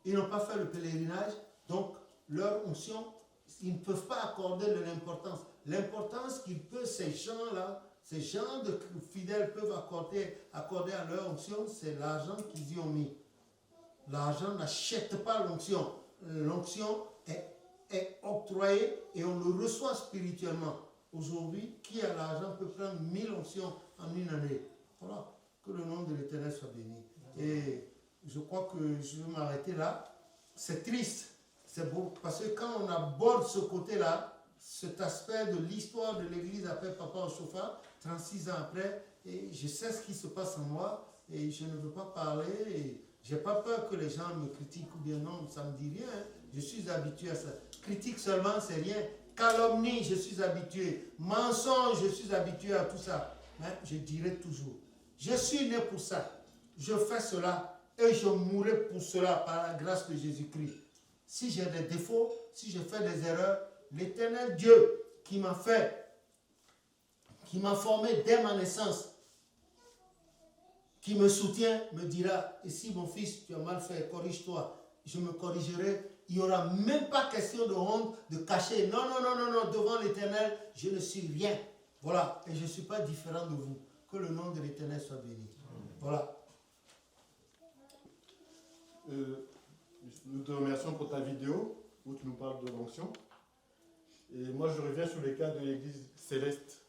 Ils n'ont pas fait le pèlerinage, donc leur onction, ils ne peuvent pas accorder de l'importance. L'importance qu'ils peuvent, ces gens-là, ces gens de fidèles peuvent accorder à leur onction, c'est l'argent qu'ils y ont mis. L'argent n'achète pas l'onction. L'onction est octroyée et on le reçoit spirituellement. Aujourd'hui, qui a l'argent peut prendre 1000 onctions en une année. Voilà. Que le nom de l'Éternel soit béni. Et je crois que je vais m'arrêter là. C'est triste. C'est beau. Parce que quand on aborde ce côté-là, cet aspect de l'histoire de l'Église après Papa au chauffard, 36 ans après, et je sais ce qui se passe en moi, et je ne veux pas parler, et je n'ai pas peur que les gens me critiquent ou bien non, ça ne me dit rien. Hein. Je suis habitué à ça. Critique seulement, c'est rien. Calomnie, je suis habitué. Mensonge, je suis habitué à tout ça. Mais je dirai toujours, je suis né pour ça. Je fais cela et je mourrai pour cela par la grâce de Jésus-Christ. Si j'ai des défauts, si je fais des erreurs, l'Éternel Dieu qui m'a fait, qui m'a formé dès ma naissance, qui me soutient, me dira, et si mon fils, tu as mal fait, corrige-toi, je me corrigerai. Il n'y aura même pas question de honte, de cacher. Non, non, non, non, non, devant l'Éternel, je ne suis rien. Voilà, et je ne suis pas différent de vous. Que le nom de l'Éternel soit béni. Voilà. Nous te remercions pour ta vidéo où tu nous parles de l'onction. Et moi, je reviens sur les cas de l'Église céleste.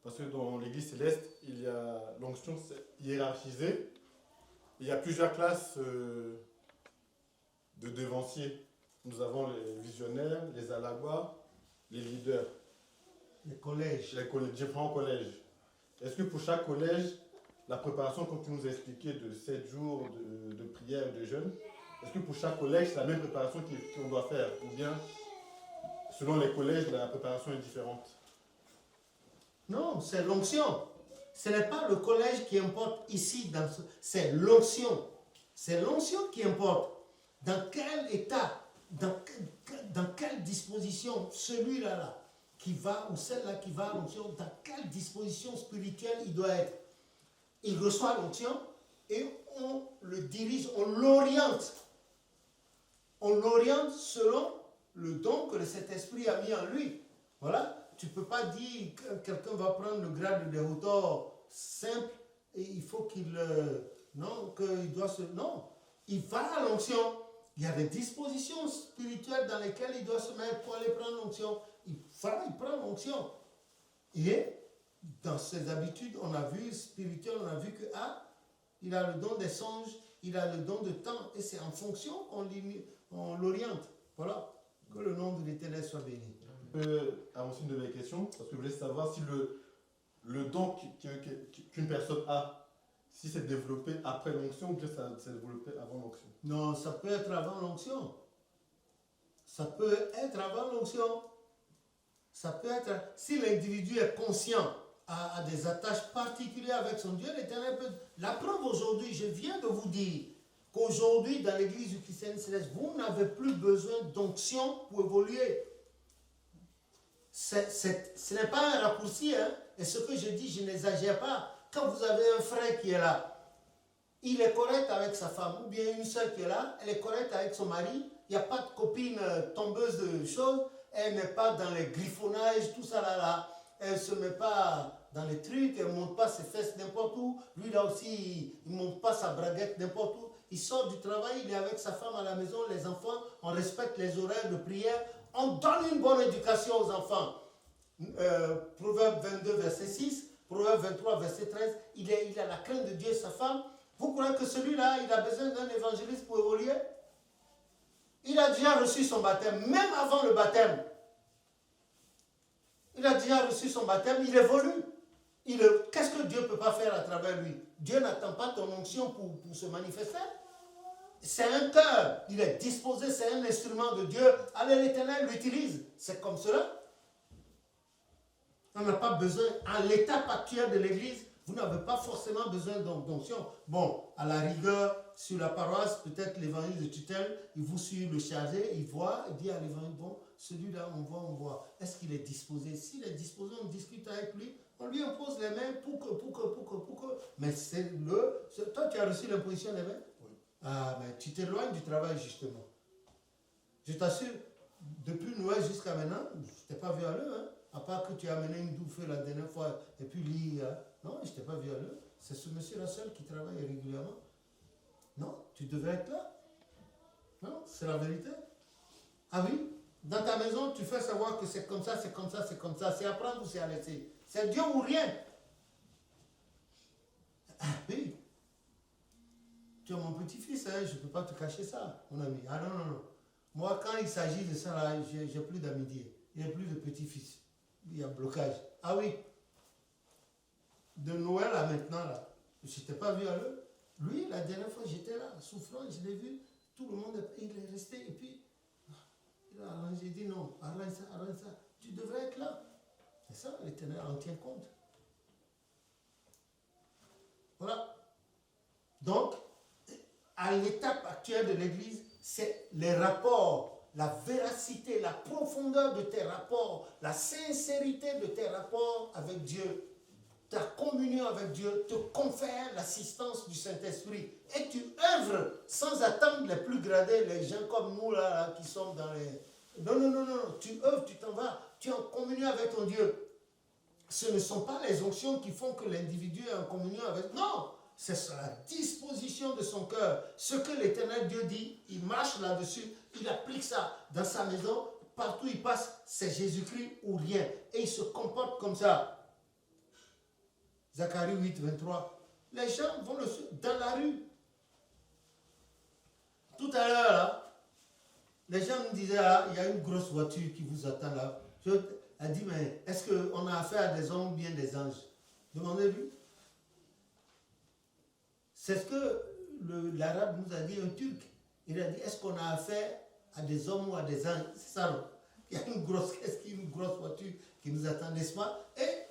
Parce que dans l'Église céleste, il y a l'onction hiérarchisée. Il y a plusieurs classes de devanciers. Nous avons les visionnaires, les alagouas, les leaders. Les collèges. Les différents collèges. Est-ce que pour chaque collège, la préparation, comme tu nous as expliqué, de 7 jours de prière et de jeûne, est-ce que pour chaque collège, c'est la même préparation qu'on doit faire? Ou bien, selon les collèges, la préparation est différente? Non, c'est l'onction. Ce n'est pas le collège qui importe ici, c'est l'onction. C'est l'onction qui importe. Dans quel état, dans quelle disposition, celui-là qui va, ou celle-là qui va à l'onction, dans quelle disposition spirituelle il doit être. Il reçoit l'onction et on le dirige, on l'oriente. On l'oriente selon le don que cet esprit a mis en lui. Voilà. Tu ne peux pas dire que quelqu'un va prendre le grade de dérouteur simple et il faut qu'il... non, qu'il doit se... Non. Il va à l'onction. Il y a des dispositions spirituelles dans lesquelles il doit se mettre pour aller prendre l'onction. Il prend l'onction. Et dans ses habitudes, on a vu, spirituelles, on a vu que, il a le don des songes, il a le don de temps, et c'est en fonction qu'on l'oriente. Voilà. Que le nom de l'Éternel soit béni. Je peux avancer une de mes questions, parce que je voulais savoir si le don qu'une personne a, si c'est développé après l'onction ou bien ça s'est développé avant l'onction. Non, ça peut être avant l'onction. Ça peut être avant l'onction. Ça peut être, si l'individu est conscient, a des attaches particulières avec son Dieu, l'Éternel peut... La preuve aujourd'hui, je viens de vous dire qu'aujourd'hui, dans l'église du Christian Céleste, vous n'avez plus besoin d'onction pour évoluer. Ce n'est pas un raccourci, hein? Et ce que je dis, je n'exagère pas. Quand vous avez un frère qui est là, il est correct avec sa femme, ou bien une soeur qui est là, elle est correcte avec son mari, il n'y a pas de copine tombeuse de choses, elle n'est pas dans les griffonnages, tout ça là, elle ne se met pas dans les trucs, elle ne monte pas ses fesses n'importe où, lui là aussi, il ne monte pas sa braguette n'importe où, il sort du travail, il est avec sa femme à la maison, les enfants, on respecte les horaires de prière, on donne une bonne éducation aux enfants. Proverbe 22, verset 6, Proverbe 23, verset 13, il a la crainte de Dieu et sa femme. Vous croyez que celui-là, il a besoin d'un évangéliste pour évoluer? Il a déjà reçu son baptême, même avant le baptême. Il a déjà reçu son baptême, il évolue. Qu'est-ce que Dieu ne peut pas faire à travers lui? Dieu n'attend pas ton onction pour se manifester. C'est un cœur, il est disposé, c'est un instrument de Dieu. Allez, l'Éternel l'utilise. C'est comme cela. On n'a pas besoin, à l'étape actuelle de l'Église, vous n'avez pas forcément besoin d'onction. Bon, à la rigueur, sur la paroisse, peut-être l'évangile de tutelle, il vous suit le chargé, il voit, il dit à l'évangile, bon, celui-là, on voit. Est-ce qu'il est disposé? S'il est disposé, on discute avec lui, on lui impose les mains pour que. Mais c'est toi, tu as reçu l'imposition des mains? Oui. Ah, mais tu t'éloignes du travail, justement. Je t'assure, depuis Noël jusqu'à maintenant, je t'ai pas vu à l'heure, hein. À part que tu as amené une douce la dernière fois et puis lui, non, je t'ai pas vu à l'heure. C'est ce monsieur-là seul qui travaille régulièrement. Non, tu devrais être là. Non, c'est la vérité. Ah oui, dans ta maison, tu fais savoir que c'est comme ça, c'est comme ça, c'est comme ça. C'est à prendre ou c'est à laisser. C'est Dieu ou rien. Ah oui. Tu es mon petit-fils, hein, je ne peux pas te cacher ça, mon ami. Ah non, non, non. Moi, quand il s'agit de ça, là, j'ai plus d'amitié. Il n'y a plus de petit-fils. Il y a blocage. Ah oui. De Noël à maintenant, là, je ne t'ai pas vu à l'heure. Lui, la dernière fois, j'étais là, souffrant, je l'ai vu. Tout le monde, il est resté. Et puis, il a arrangé, il dit non, arrange ça, arrange ça. Tu devrais être là. C'est ça, l'Éternel en tient compte. Voilà. Donc, à l'étape actuelle de l'Église, c'est les rapports, la véracité, la profondeur de tes rapports, la sincérité de tes rapports avec Dieu. Ta communion avec Dieu te confère l'assistance du Saint-Esprit. Et tu œuvres sans attendre les plus gradés, les gens comme nous là qui sommes dans les... Non, non, non, non, tu œuvres, tu t'en vas, tu es en communion avec ton Dieu. Ce ne sont pas les onctions qui font que l'individu est en communion avec... Non, c'est sur la disposition de son cœur. Ce que l'Éternel Dieu dit, il marche là-dessus, il applique ça dans sa maison, partout il passe, c'est Jésus-Christ ou rien. Et il se comporte comme ça. Zacharie 8, 23. Les gens vont le suivre dans la rue. Tout à l'heure, là, les gens me disaient, ah, il y a une grosse voiture qui vous attend là. Elle dit, mais est-ce qu'on a affaire à des hommes ou bien des anges? Demandez-lui. C'est ce que l'arabe nous a dit, un turc. Il a dit, est-ce qu'on a affaire à des hommes ou à des anges? C'est ça, non? Il y a une grosse caisse, une grosse voiture qui nous attend, n'est-ce pas? Et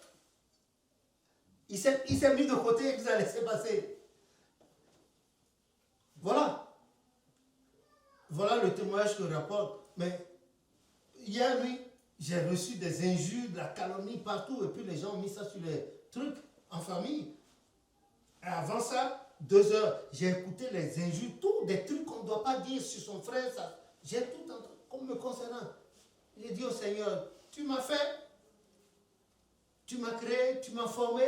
il s'est mis de côté et il nous a laissé passer. Voilà. Voilà le témoignage que je rapporte. Mais hier, lui, j'ai reçu des injures, de la calomnie partout. Et puis les gens ont mis ça sur les trucs en famille. Et avant ça, 2 heures, j'ai écouté les injures, tous des trucs qu'on ne doit pas dire sur son frère. Ça. J'ai tout entendu, comme me concernant. J'ai dit au Seigneur, tu m'as fait, tu m'as créé, tu m'as formé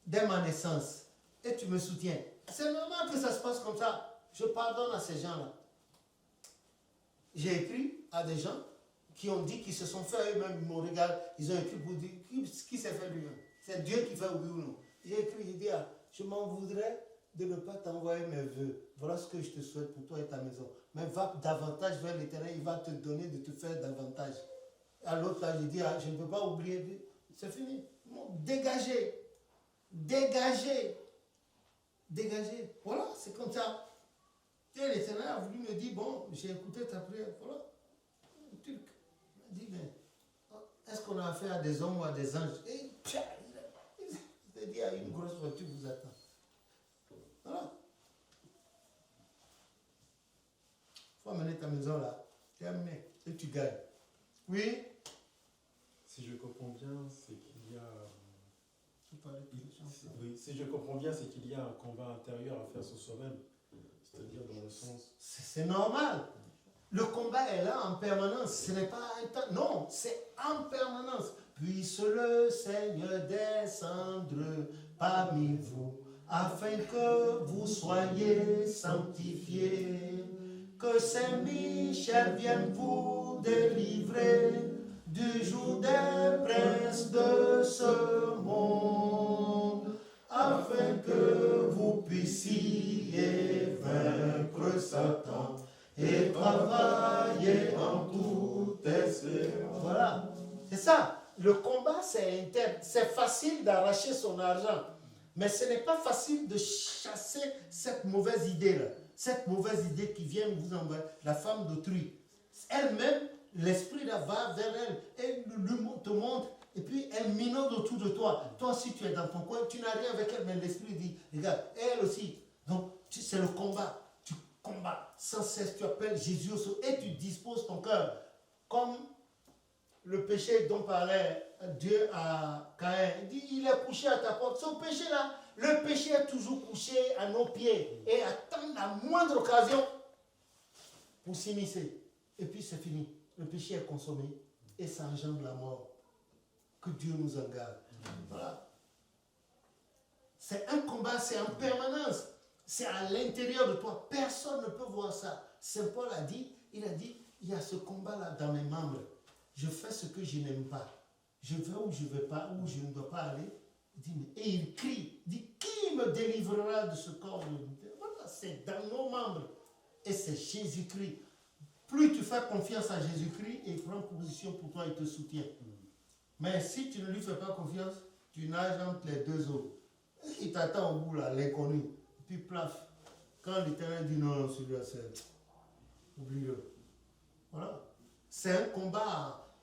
dès ma naissance. Et tu me soutiens. C'est normal que ça se passe comme ça. Je pardonne à ces gens-là. J'ai écrit à des gens qui ont dit qu'ils se sont fait eux-mêmes, ils m'ont regardé, ils ont écrit pour dire qui s'est fait lui-même. C'est Dieu qui fait oui ou non. J'ai écrit, j'ai dit, ah, je m'en voudrais de ne pas t'envoyer mes vœux. Voilà ce que je te souhaite pour toi et ta maison. Mais va davantage vers l'Éternel, il va te donner de te faire davantage. À l'autre là, j'ai dit, ah, je ne peux pas oublier, c'est fini. Bon, dégagez, dégagez, dégagez. Voilà, c'est comme ça. Et l'Éternel a voulu me dire, bon, j'ai écouté ta prière, voilà. Un turc m'a dit, mais est-ce qu'on a affaire à des hommes ou à des anges? Et il a dit, une grosse voiture vous attend. Voilà. Il faut amener ta maison là. Terminé. Et tu gagnes. Oui. Si je comprends bien, c'est qu'il y a... Oui, si je comprends bien, c'est qu'il y a un combat intérieur à faire sur soi-même. C'est-à-dire dans le sens... C'est normal. Le combat est là en permanence. Ce n'est pas un temps. Non, c'est en permanence. Puisse le Seigneur descendre parmi vous, afin que vous soyez sanctifiés. Que Saint-Michel vienne vous délivrer du joug des princes de ce monde, afin que vous puissiez vaincre Satan et travailler en toute espérance. Voilà, c'est ça. Le combat, c'est interne. C'est facile d'arracher son argent, mais ce n'est pas facile de chasser cette mauvaise idée-là. Cette mauvaise idée qui vient vous envoyer, la femme d'autrui. Elle-même, l'esprit là va vers elle, elle te montre, et puis elle minaude autour de toi. Toi, si tu es dans ton coin, tu n'as rien avec elle, mais l'esprit dit, regarde, elle aussi. Donc, c'est le combat. Tu combats sans cesse, tu appelles Jésus et tu disposes ton cœur. Comme le péché dont parlait Dieu à Caïn. Il dit, il est couché à ta porte. Ce péché-là, le péché est toujours couché à nos pieds et attend la moindre occasion pour s'immiscer. Et puis c'est fini. Le péché est consommé et ça engendre la mort. Que Dieu nous en garde. Voilà. C'est un combat, c'est en permanence. C'est à l'intérieur de toi. Personne ne peut voir ça. Saint Paul a dit, il y a ce combat-là dans mes membres. Je fais ce que je n'aime pas. Je vais où je ne vais pas, où je ne dois pas aller. Et il crie, il dit, qui me délivrera de ce corps de l'unité? Voilà, c'est dans nos membres. Et c'est Jésus-Christ. Plus tu fais confiance à Jésus-Christ, il prend position pour toi, il te soutient. Mais si tu ne lui fais pas confiance, tu nages entre les deux eaux. Il t'attend au bout, là, l'inconnu. Puis plaf. Quand l'Éternel dit non, celui-là, c'est... Oublie-le. Voilà. C'est un combat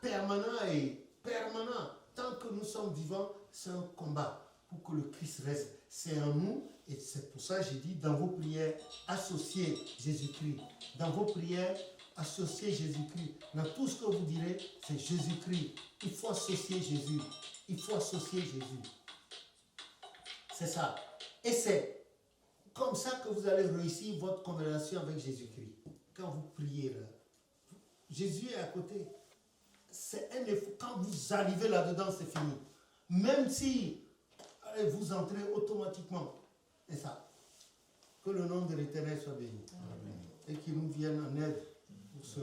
permanent et permanent. Tant que nous sommes vivants, c'est un combat pour que le Christ reste. C'est en nous, et c'est pour ça que j'ai dit, dans vos prières, associez Jésus-Christ. Dans vos prières, associez Jésus-Christ. Dans tout ce que vous direz, c'est Jésus-Christ. Il faut associer Jésus. Il faut associer Jésus. C'est ça. Et c'est comme ça que vous allez réussir votre conversation avec Jésus-Christ. Quand vous priez là, Jésus est à côté. C'est un effort. Quand vous arrivez là-dedans, c'est fini. Même si vous entrez automatiquement. Et ça. Que le nom de l'Éternel soit béni. Amen. Et qu'il nous vienne en aide pour ce.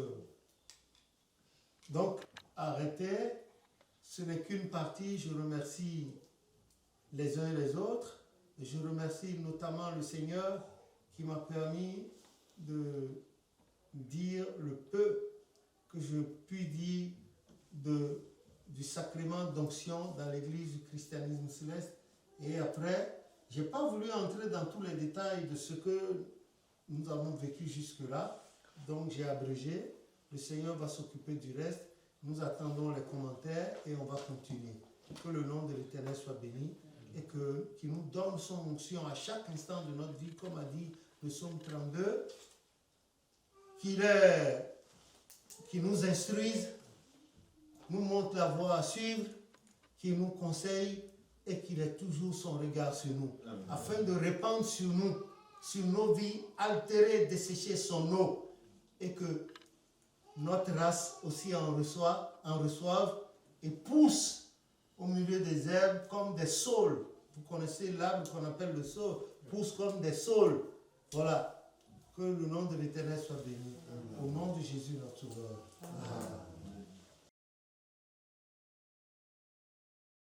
Donc, arrêtez. Ce n'est qu'une partie. Je remercie les uns et les autres. Et je remercie notamment le Seigneur qui m'a permis de dire le peu que je puis dire du sacrement d'onction dans l'église du christianisme céleste. Et après, je n'ai pas voulu entrer dans tous les détails de ce que nous avons vécu jusque-là. Donc j'ai abrégé. Le Seigneur va s'occuper du reste. Nous attendons les commentaires et on va continuer. Que le nom de l'Éternel soit béni et qu'il nous donne son onction à chaque instant de notre vie, comme a dit le psaume 32, qu'il nous instruise, nous montre la voie à suivre, qu'il nous conseille et qu'il ait toujours son regard sur nous, afin de répandre sur nous, sur nos vies, altérer, dessécher son eau, et que notre race aussi en reçoive et pousse au milieu des herbes comme des saules. Vous connaissez l'arbre qu'on appelle le saule, pousse comme des saules. Voilà. Que le nom de l'Éternel soit béni. Au nom de Jésus notre Sauveur. Amen.